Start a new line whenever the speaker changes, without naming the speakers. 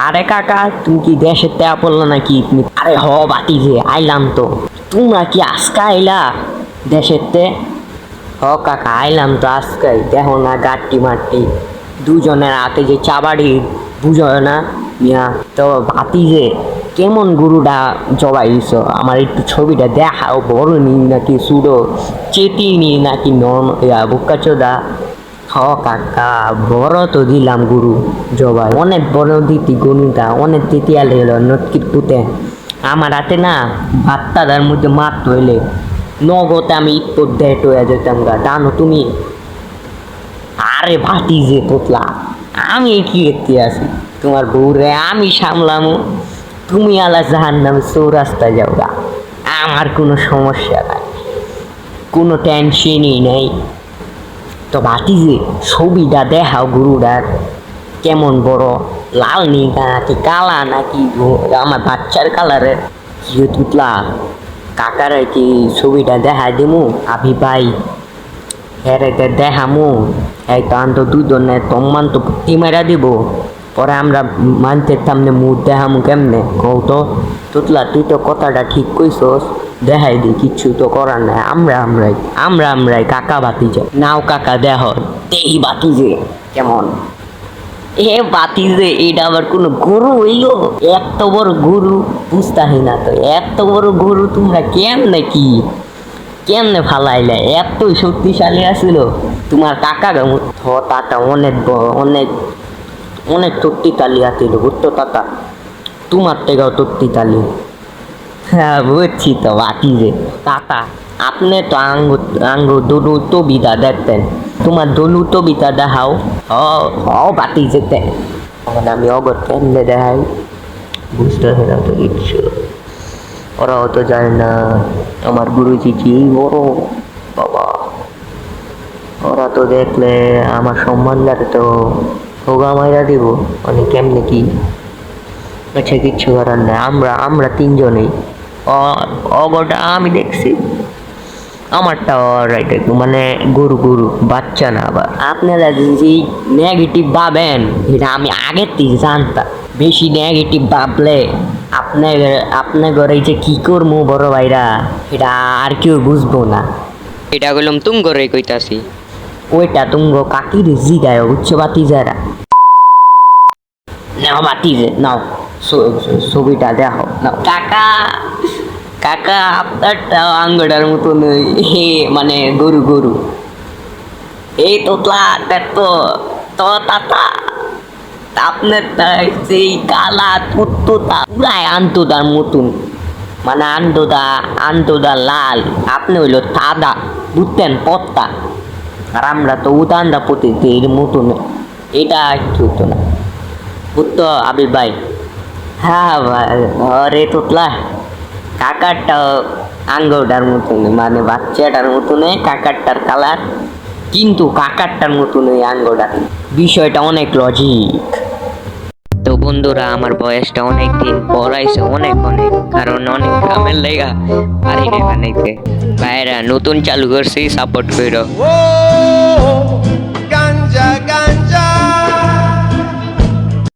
আরে কাকা তুমি কি দেশের তেয়া পড়লো নাকি? আরে হ বাতি যে আইলাম তো। তোমরা কি আজকে আইলা দেশের তে? হ কাকা আইলাম তো আজকাই, দেখো না গাট্টি মাটি দুজনের হাতে যে চাবাড়ি, বুঝো না মিয়া? তো বাতি যে কেমন গরুটা জবাই দিছ, আমার একটু ছবিটা দেখাও। বড় নি নাকি সুডো, চেতি নি নাকি বুক্কা চোদা? হ কাকা বড় তো দিলাম গরু জবাই, অনেক বড় দিতি গরুটা, অনেক তেতিয়াল এলো নটকির পুতে। আমার হাতে না ভাত্তাদার মধ্যে মাত হইলে নগদে আমি ইট দেট হয়ে যেতাম গা, জানো তুমি? আরে ভাতি যে তোতলা, আমি কি দেখতে আছি? তোমার বউরে আমি সামলামো, তুমি আলা জাহান নামে চৌরাস্তায় যাও গা, আমার কোনো সমস্যা নাই, কোনো টেনশনই নেই। তো ভাতি যে ছবিটা দেখাও গরুটার, কেমন বড়, লাল নীলা নাকি কালা নাকি আমার বাচ্চার কালারের? কি তুতলা কাকারে কি ছবিটা দেখাই দিমু আভি ভাই? হ্যাঁ রে দেখামু, এই তো আন্ত দুজনে তোমান তো পুটি মেরা দিব, পরে আমরা মানতে সামনে মুখ দেখামু কেমনে কও তো? তুতলা তুই তো কথাটা ঠিক কইছস, দেখাই দি, কিচ্ছু তো করার নাই, আমরা আমরাই কাকা বাতি যে নাও কাকা দেহ এই বাতি যে কেমন। এ বাতি যে এটা আবার কোনো গরু হইলো? এত বড় গরু বুঝতাহি না তো, এত বড় গরু তোমরা কেমনে কি কেমনে ফালাইলে? এতই শক্তিশালী আছিল তোমার কাকা? তাতা অনেক অনেক অনেক তত্তিতালি আছিল, বুঝতো তাতা? তোমার থেকেও তত্তিতালি। হ্যাঁ বুঝছি তো বাতি যে তাতা, আপনি তো আঙ্গ দলু তবিতা দেখতেন, তোমার দলু তবিতা দেখাও। হ বাতি যেতে তখন আমি অগর কেমনে দেখাই, বুঝতেছে না তো কিচ্ছু, ওরাও তো জানে না আমার গুরুজি কি বড় বাবা। ওরা তো দেখলে আমার সম্মানদার তো হোগা মাইরা দিব, মানে কেমনে কি? আচ্ছা কিচ্ছু করার নেই, আমরা তিনজনেই অগটা আমি দেখছি, আমারটা রাইট মানে গরু গরু বাচ্চা না। আবার আপনারা যে নেগেটিভ ভাবেন এটা আমি আগের থেকে জানতাম, বেশি নেগেটিভ ভাবলে আপনার ঘরে যে কি করবো বড় ভাইরা, এটা আর কেউ বুঝবো না।
এটা কইলাম তুম করে কইতাছি।
ওইটা তুঙ্গ কাকির জিগায় উচ্চ বাতি যারা নাও বাতি যে নাও ছবিটা দেখো নাও কাকা। কাকা আপনারটা আঙ্গটার মতো নই, মানে গরু গরু এই তোতলা তো তো তাতা, আপনারটা সেই কালা তুত্তুতা পুরাই আন্তদার মতন, মানে আন্তদা লাল, আপনি হইলো সাদা, বুঝতেন পত্তা, আর আমরা তো উদানটা পতি এর মতন, এটা একটু হতো না, বুঝতো আবির ভাই? হ্যাঁ রে তোতলা কাকারটা আঙ্গটার মতন, মানে বাচ্চাটার মতন কাকারটার কালার, কিন্তু কাকারটার মতন ওই আঙ্গটা, বিষয়টা অনেক লজিক।
তো বন্ধুরা আমার বয়সটা অনেক দিন পড়াইছে, অনেক কারণ অনেক গ্রামের লেগা পারি না বানাইতে। ভাইরা নতুন চালু করছি, সাপোর্ট করো।